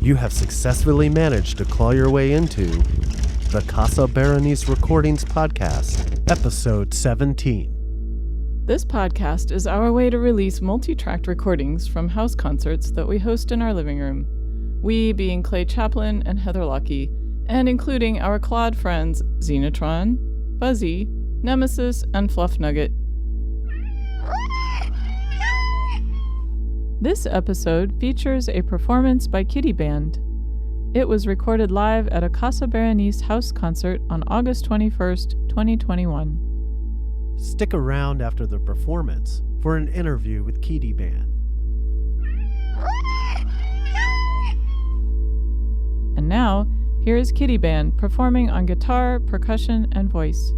You have successfully managed to claw your way into the Casa Berenice Recordings podcast, episode 17. This podcast is our way to release multi-tracked recordings from house concerts that we host in our living room. We being Clay Chaplin and Heather Lockie, and including our Claude friends Xenotron, Buzzy, Nemesis, and Fluff Nugget. This episode features a performance by Kidi Band. It was recorded live at a Casa Berenice house concert on August 21st, 2021. Stick around after the performance for an interview with Kidi Band. And now, here is Kidi Band performing on guitar, percussion, and voice.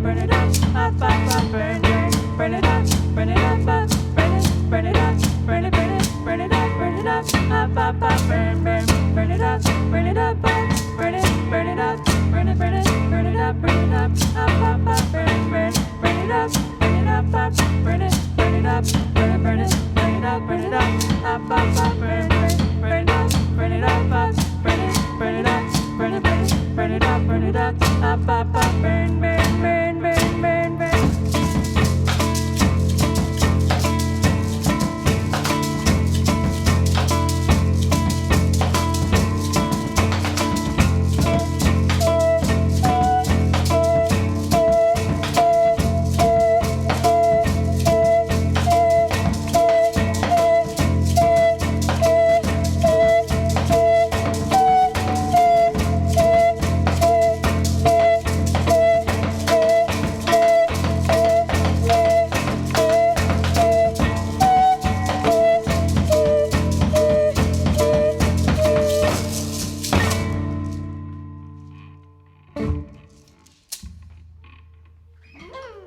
Burn it up.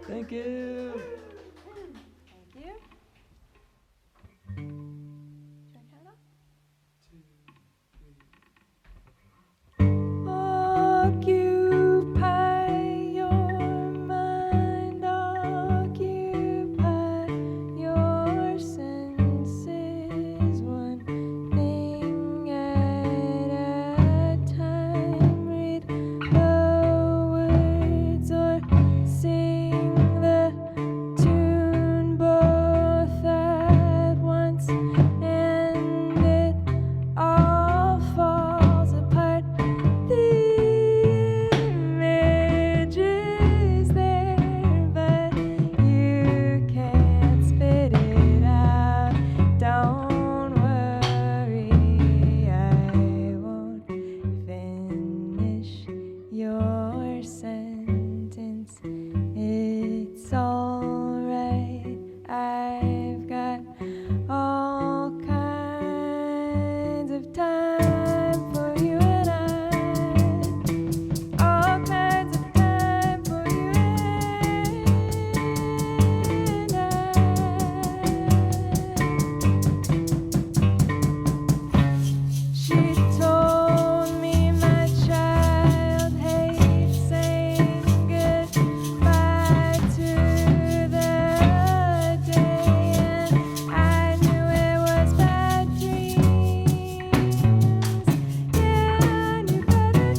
Thank you. Thank you. Turn it off. Occupy your mind, occupy your senses, one thing at a time. Read the words or sing the tune both at once, and it all falls apart. The image is there, but you can't spit it out. Don't worry, I won't finish your sentence. It's alright, I've got all kinds of time for you and I. All kinds of time for you and I. She told me, my child hates saying goodbye to the day, and I knew it was bad dreams. Yeah, I knew better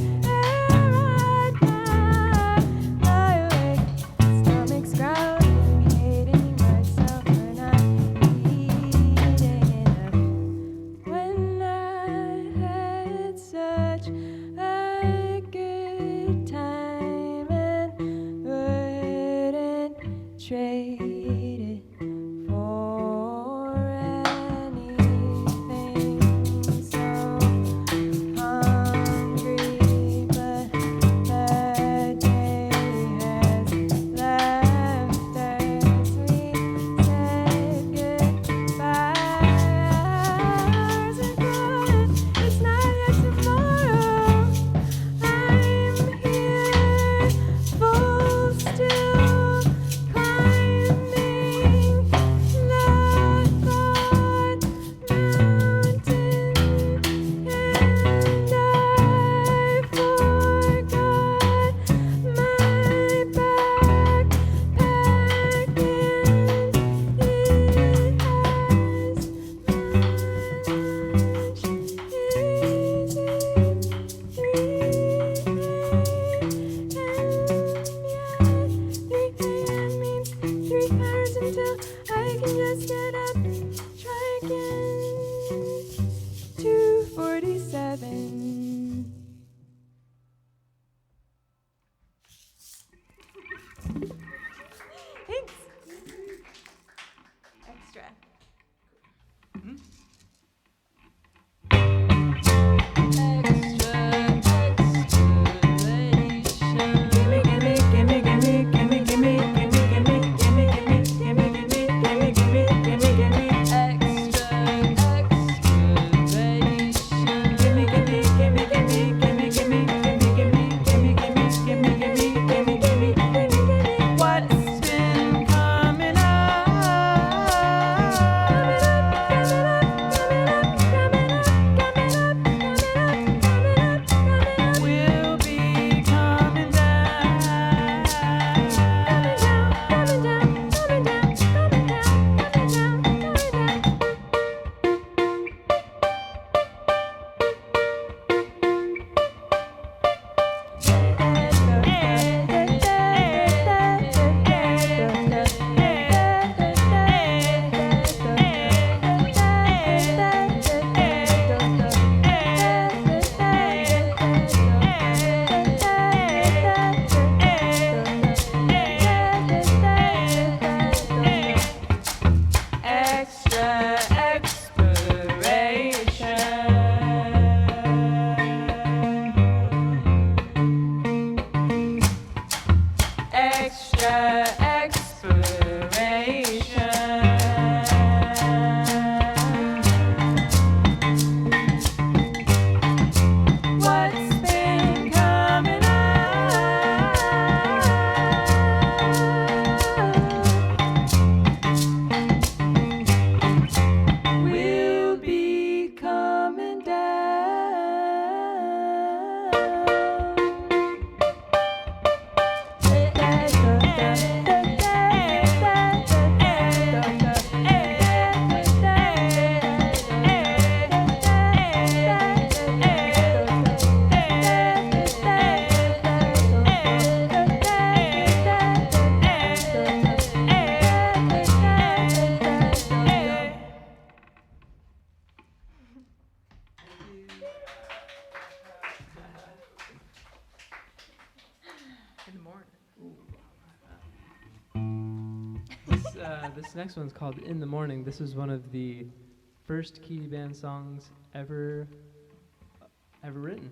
right now. Lie awake, stomach's growling, hating myself for not eating enough. When I had such a good time and wouldn't trade it for anything. So hungry, but the day has left us. We said goodbye. Hours are gone, it's not yet tomorrow. I'm here, full still, climbing the thought mountain, and I forgot my backpack, and it has 3 hours until I can just get up. Try again. 2:47. Thanks. Extra. In the morning. This next one's called In the Morning. This is one of the first Kidi Band songs ever written.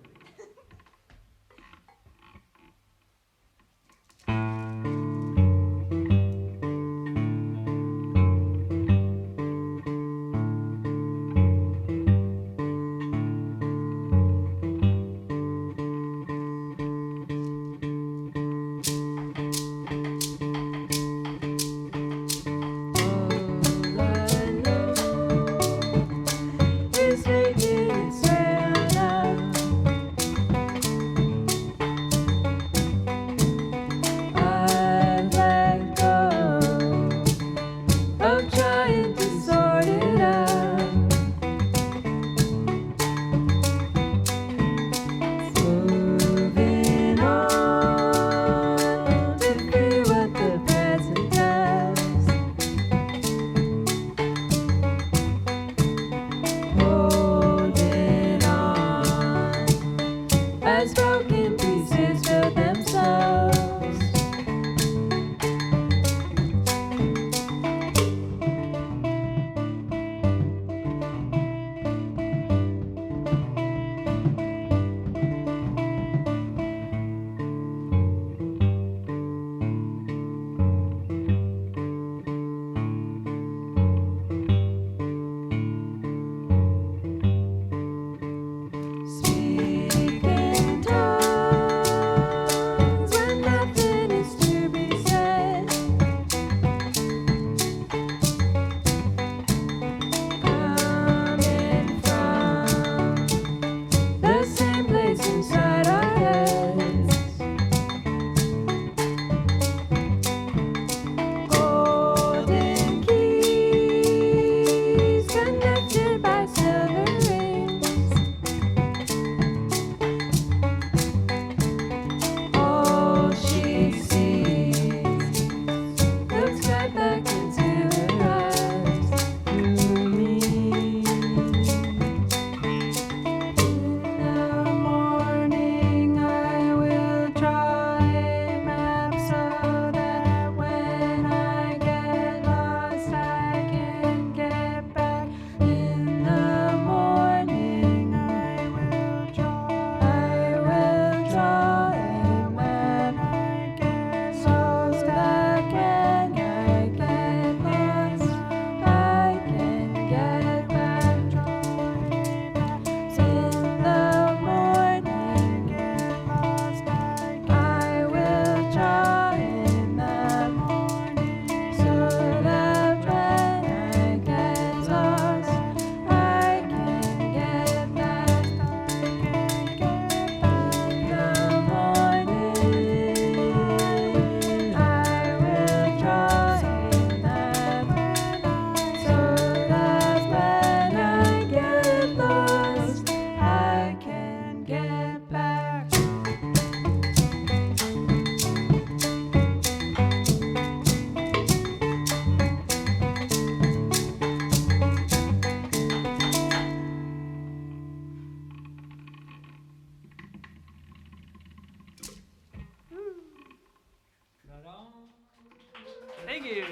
Thank you.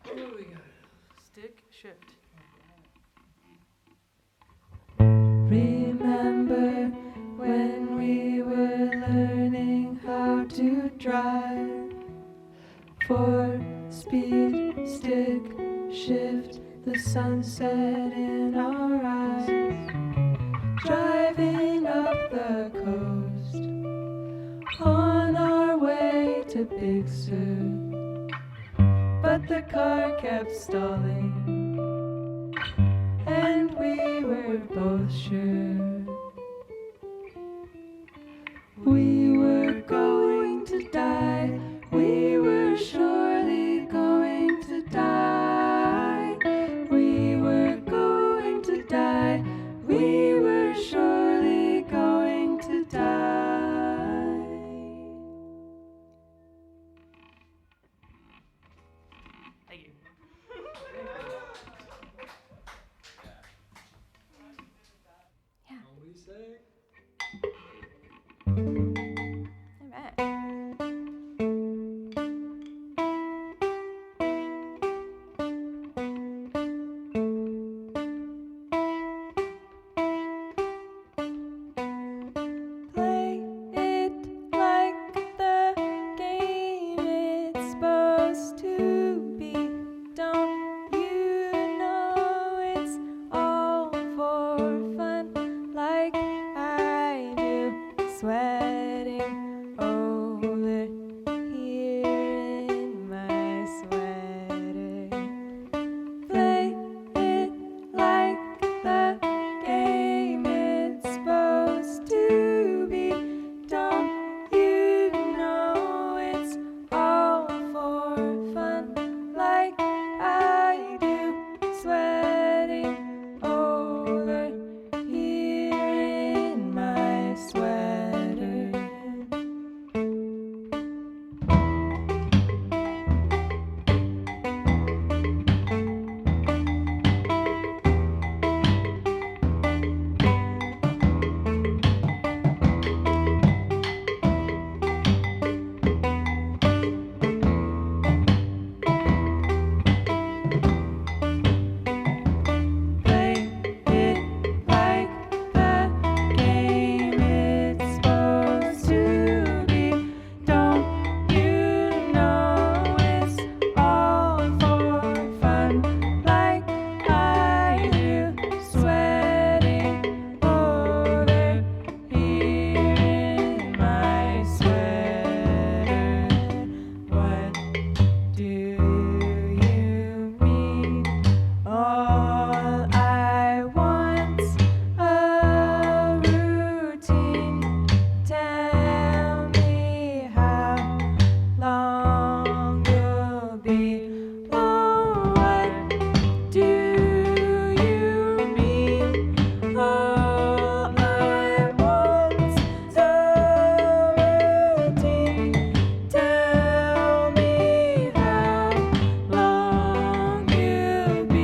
What do we got? Stick shift. Remember when we were learning how to drive? 4-speed stick shift, the sunset in our eyes. Driving up the coast on our way to Big Sur, but the car kept stalling, and we were both sure we were going to die. We were surely going to die. We were going to die. We were surely going to die. Thank you. Yeah. sweating over here in my sweater. Play it like the game it's supposed to be. Don't you know it's all for fun, like I do, sweating over here in my sweater. Play it like the game it's supposed to be. Don't you know it's all for fun, like I do, sweating over here in my sweater. What do you mean? All I want's a routine. Tell me how long you'll be. Oh, what do you mean? All I want's a routine. Tell me how long you'll be.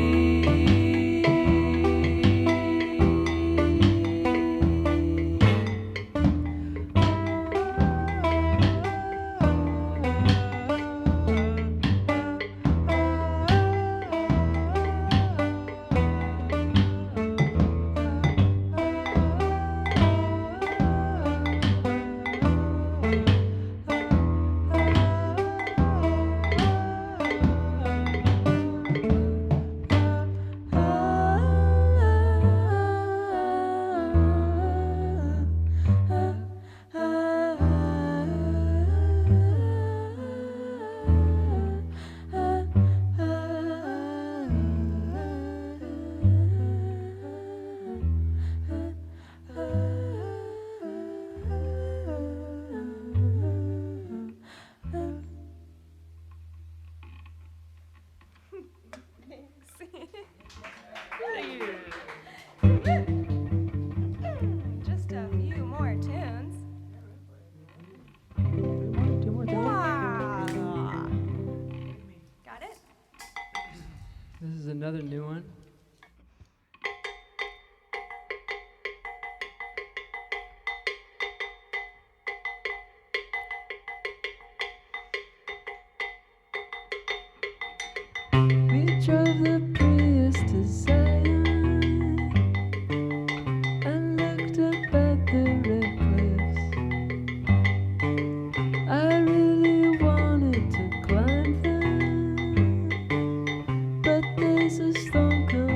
Just a few more tunes. Two more. Got it? This is another new one. We drove the Prius to Zion and looked up at the red cliffs. I really wanted to climb them, but there's a storm coming.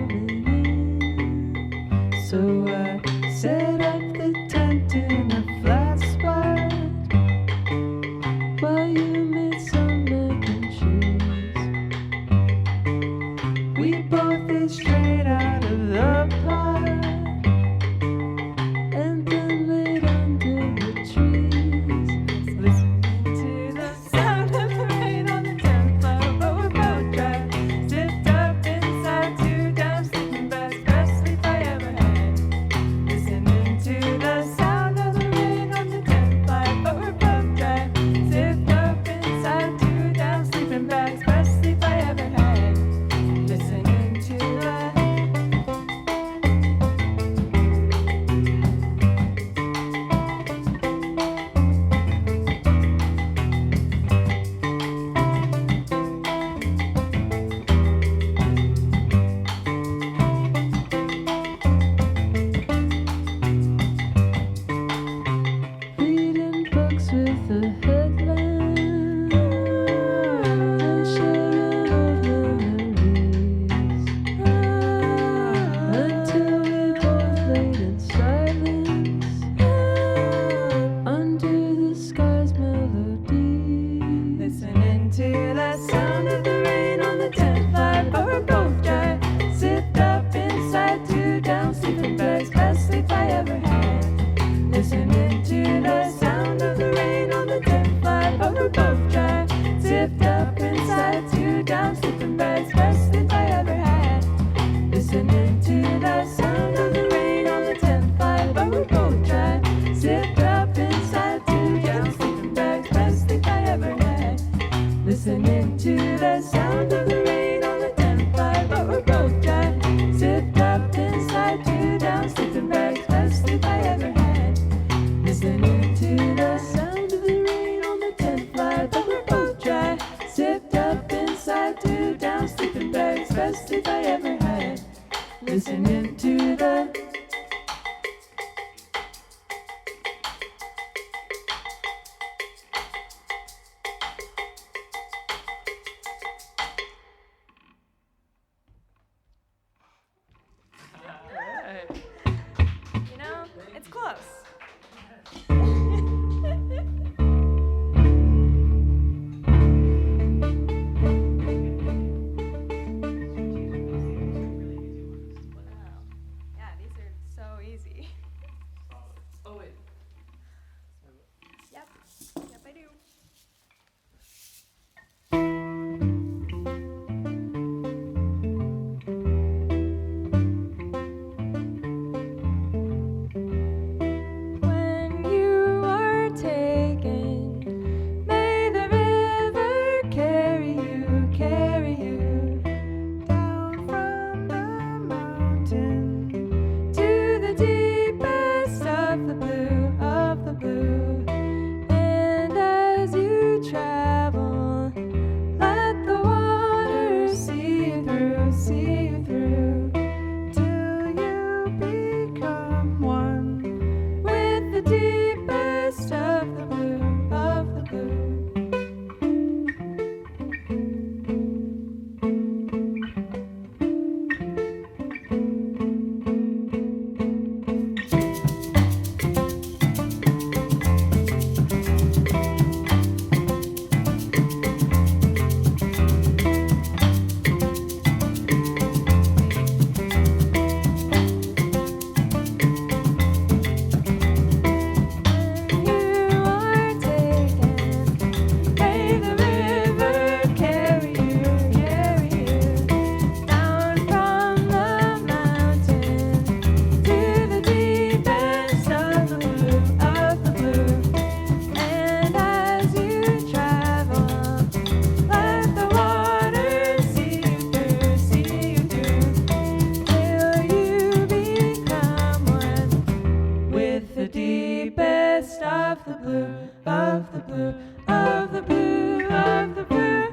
of the blue, of the blue, of the blue.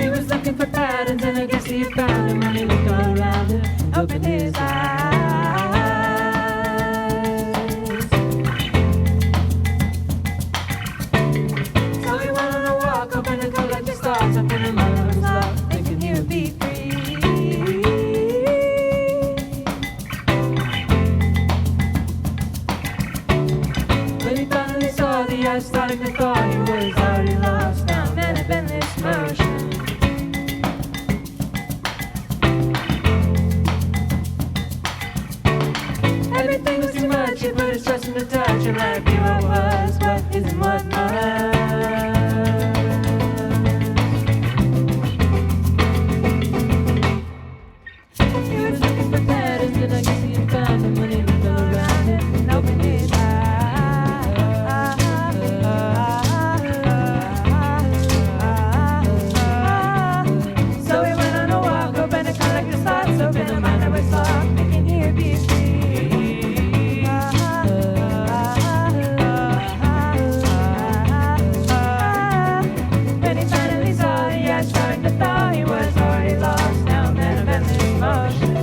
He was looking for patterns, and I guess he found them when he looked all around and opened his eyes. So he went on a walk, opened to collect his thoughts, up in the middle of his love, thinking he would be free. When he finally saw the ice, starting to thaw, he was already lost down in a endless motion. Everything was too much, he put his trust in the touch, and let it be what was, what isn't what was. He was looking for patterns, and I guess he had found them when he looked all around and opened his eyes. So he went on a walk, opened to collect his thoughts, opened the mind that was locked, thinking he would be free. When he finally saw the ice starting to thaw, he was already lost down in a endless motion.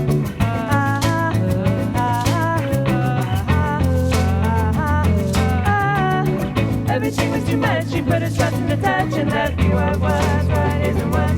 Everything was too much, he put his trust in the touch, and left me what was, what isn't what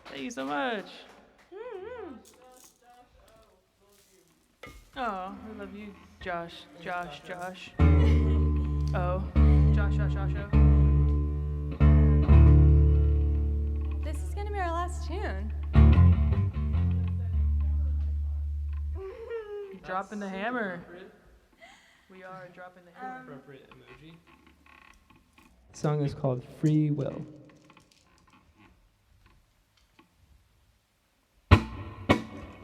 Thank you so much. Oh, I love you, Josh. Oh, Josh. This is gonna be our last tune. Dropping the hammer. We are dropping the hammer. Appropriate emoji. The song is called Free Will.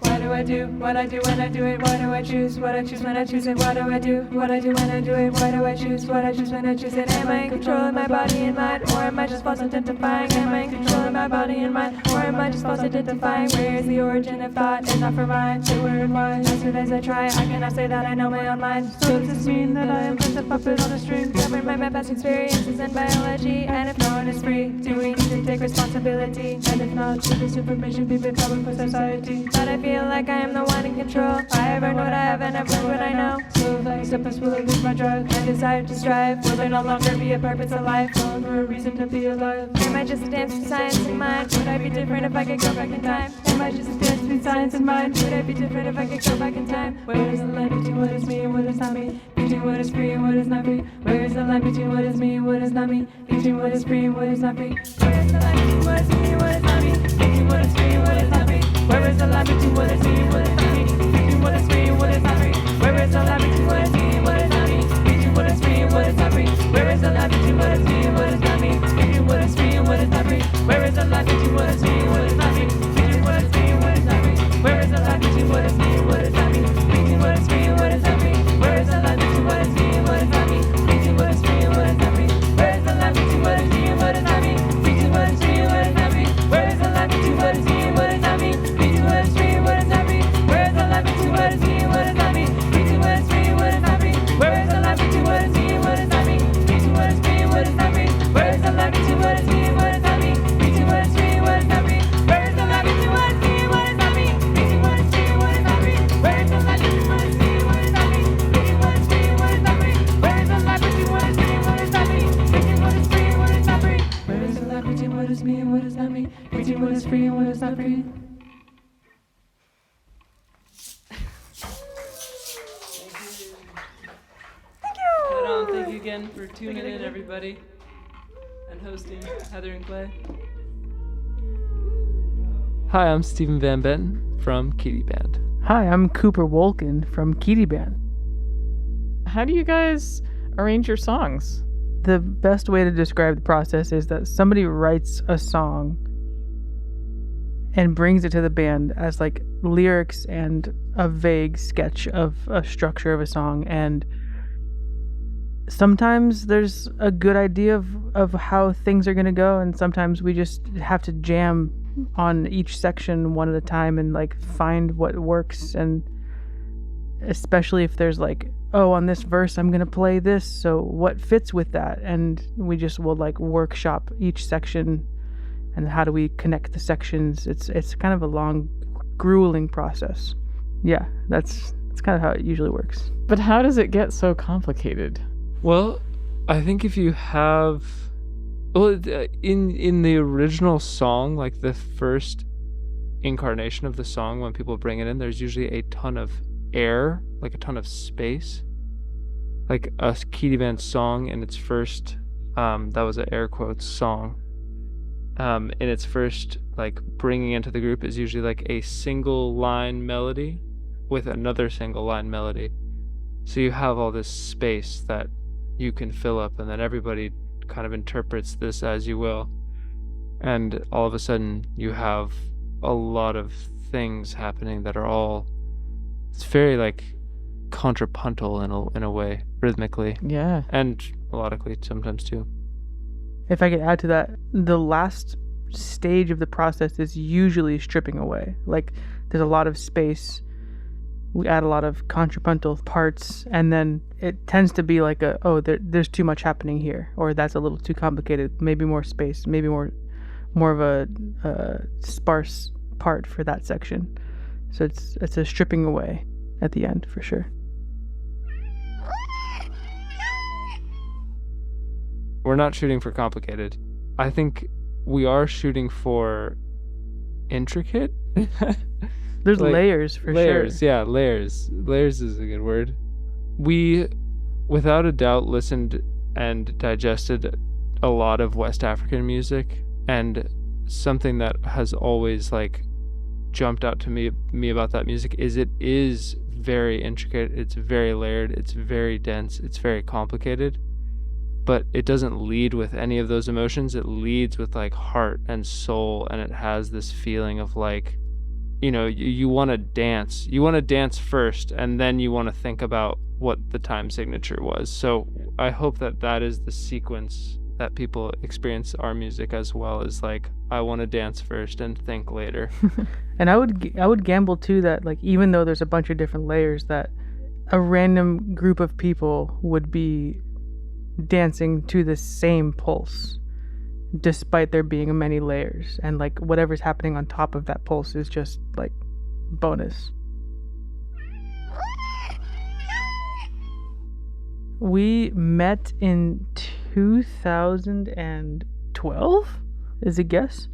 Why do I do what I do when I do it? Why do I choose what I choose when I choose it? Why do I do what I do when I do it? Why do I choose what I choose when I choose it? Am I in control of my body and mind, or am I just false identifying? Am I in control of my body and mind, or am I just false identifying? Where is the origin of thought? It's not for mine. So where and why? As soon as I try, I cannot say that I know my own mind. So does this mean that I am just a puppet on a string, governed by my past experiences and biology? And if no one is free, do we need to take responsibility? And if not, should this information be made public for society? But I feel like I am the one in control. I have earned what I have and I've learned what I know. So if I accept this, will I lose my drive and desire to strive? Will there no longer be a purpose of life? No longer a reason to be alive? Am I just a dance between science and mind? Would I be different if I could go back in time? Am I just a dance between science and mind? Would I be different if I could go back in time? Where is the line between what is me and what is not me? Between what is free and what is not free? Where is the line between what is me and what is not me? Between what is free and what is not free? Where is the line between what is me and what is not me? Between what is free and what is not free? Where is the line between what is me and what is not me? Between what is free and what is not free? Where is the line between what is me and what is not me? Between what is free and what is not free? Where is the line between what is me and what is not me? Between what is free and what is not free? Where is the line between what is me and what is not me? Between what is free and what is not free? Where is the line between what is me and what is not me? Between what is free and what is not free? Where is the line between what is me and what is not me? Between what is free and what is not free? Where is the line between what is me and what is not me? Between what is free and what is not free? Where is the line between what is me and what is not me? Between what is free and what is not free? Where is the line between what is me and what is not me? Between what is free and what is not free? Where is the line between what is me and what is not me? Between what is free and what is not free? Where is the line between what is me and what is not me? Between what is free and what is not free? Where is the line between what is me and what is not me? Between what is free and what is not free? Where is the line between what is me and what is not me? Between what is free and what is not free? Where is the line between what is me and what is not me? Between what is free and what is not free? Where is the line between what is me and what is not me? Between what is free and what is not free? Right on. Thank you again for tuning in, everybody. And and hosting Heather and Clay. Hi, I'm Stephen Van Benton from Kidi Band. Hi, I'm Cooper Wolkin from Kidi Band. How do you guys arrange your songs? The best way to describe the process is that somebody writes a song and brings it to the band as like lyrics and a vague sketch of a structure of a song, and sometimes there's a good idea of how things are going to go, and sometimes we just have to jam on each section one at a time and like find what works. And especially if there's like, oh, on this verse I'm going to play this, so what fits with that? And we just will like workshop each section and how do we connect the sections. It's kind of a long, grueling process. Yeah, that's kind of how it usually works. But how does it get so complicated? Well, I think if you have, in the original song, like the first incarnation of the song, when people bring it in, there's usually a ton of air, like a ton of space. Like a Kidi Band song in its first, that was an air quotes song. In its first, like, bringing into the group is usually like a single line melody with another single line melody. So you have all this space that you can fill up, and then everybody kind of interprets this as you will. And all of a sudden you have a lot of things happening that are all, it's very like contrapuntal in a way, rhythmically. Yeah. And melodically sometimes too. If I could add to that, the last stage of the process is usually stripping away. Like, there's a lot of space. We add a lot of contrapuntal parts, and then it tends to be like there's too much happening here, or that's a little too complicated. Maybe more space, maybe more of a sparse part for that section. So it's a stripping away at the end for sure. We're not shooting for complicated. I think we are shooting for intricate. There's like, layers for layers, sure. Yeah, layers. Layers is a good word. We, without a doubt, listened and digested a lot of West African music, and something that has always like jumped out to me about that music is it is very intricate, it's very layered, it's very dense, it's very complicated. But it doesn't lead with any of those emotions. It leads with like heart and soul, and it has this feeling of like, you know, you want to dance. You want to dance first, and then you want to think about what the time signature was. So I hope that is the sequence that people experience our music as well, as like, I want to dance first and think later. And I would gamble too that like, even though there's a bunch of different layers, that a random group of people would be dancing to the same pulse despite there being many layers, and like whatever's happening on top of that pulse is just like bonus. We met in 2012 is a guess.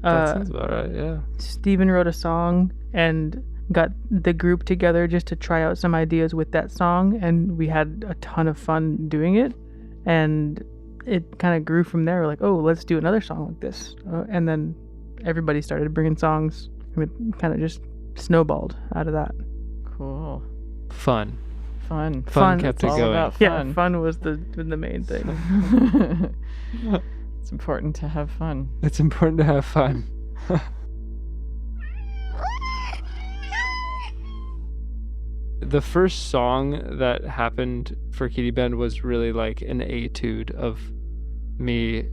That sounds about right. Yeah, Steven wrote a song and got the group together just to try out some ideas with that song, and we had a ton of fun doing it. And it kind of grew from there. We're like, oh, let's do another song like this. And then everybody started bringing songs. And it kind of just snowballed out of that. Cool. Fun kept it all going. about fun. Yeah, fun was the main thing. It's important to have fun. It's important to have fun. The first song that happened for Kidi Band was really like an etude of me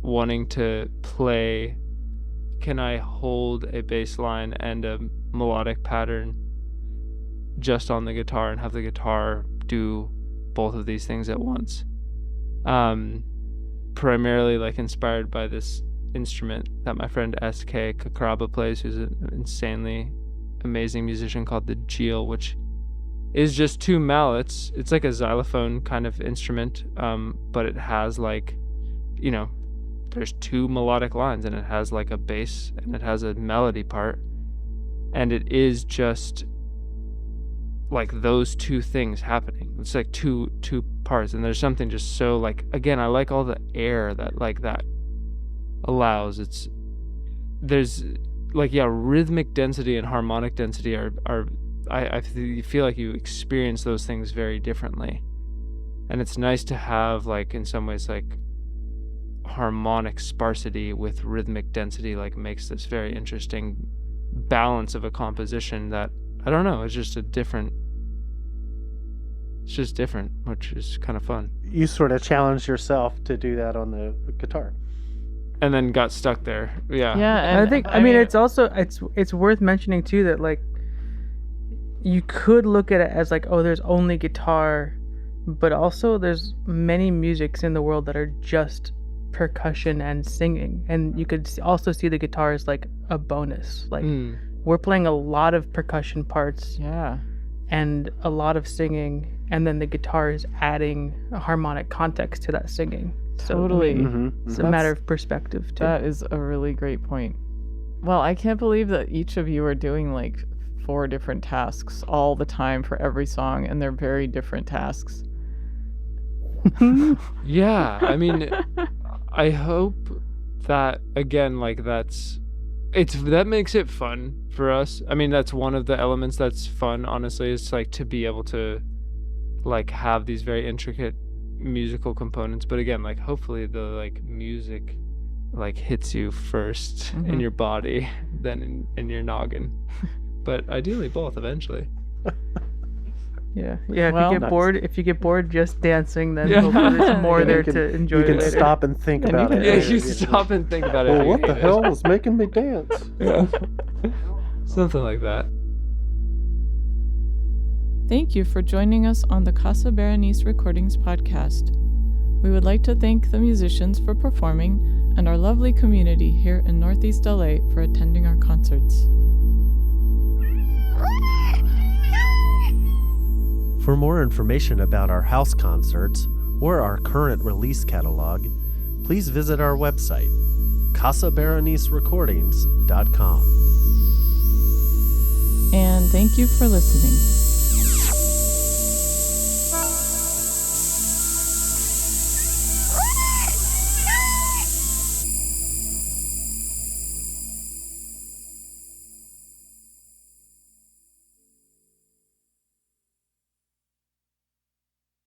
wanting to play, can I hold a bass line and a melodic pattern just on the guitar and have the guitar do both of these things at once. Primarily like inspired by this instrument that my friend SK Kakraba plays, who's an insanely amazing musician, called the Jeel, which is just two mallets. It's like a xylophone kind of instrument, but it has like, you know, there's two melodic lines, and it has like a bass and it has a melody part, and it is just like those two things happening. it's like two parts, and there's something just so like, again, I like all the air that like that allows. There's like, yeah, rhythmic density and harmonic density are I feel like you experience those things very differently, and it's nice to have like in some ways like harmonic sparsity with rhythmic density like makes this very interesting balance of a composition that I don't know, it's just different, which is kind of fun. You sort of challenged yourself to do that on the guitar. And then got stuck there. Yeah. Yeah, and I mean it's also it's worth mentioning too that like you could look at it as like, oh, there's only guitar, but also there's many musics in the world that are just percussion and singing, and you could also see the guitar as like a bonus. Like we're playing a lot of percussion parts, yeah, and a lot of singing, and then the guitar is adding a harmonic context to that singing. So totally. It's a matter of perspective too. That is a really great point. Well, I can't believe that each of you are doing like 4 different tasks all the time for every song, and they're very different tasks. Yeah, I mean, I hope that, again, like that makes it fun for us. I mean, that's one of the elements that's fun, honestly, is like to be able to like have these very intricate musical components. But again, like hopefully the like music like hits you first in your body, then in your noggin. But ideally both eventually. Yeah. Well, If you get bored just dancing, then hopefully there's more there to enjoy. You can later. stop and think about it. Yeah, you stop and think about it. Well, what the hell is making me dance? Yeah. Something like that. Thank you for joining us on the Casa Berenice Recordings podcast. We would like to thank the musicians for performing and our lovely community here in Northeast LA for attending our concerts. For more information about our house concerts or our current release catalog, please visit our website, casaberenicerecordings.com. And thank you for listening.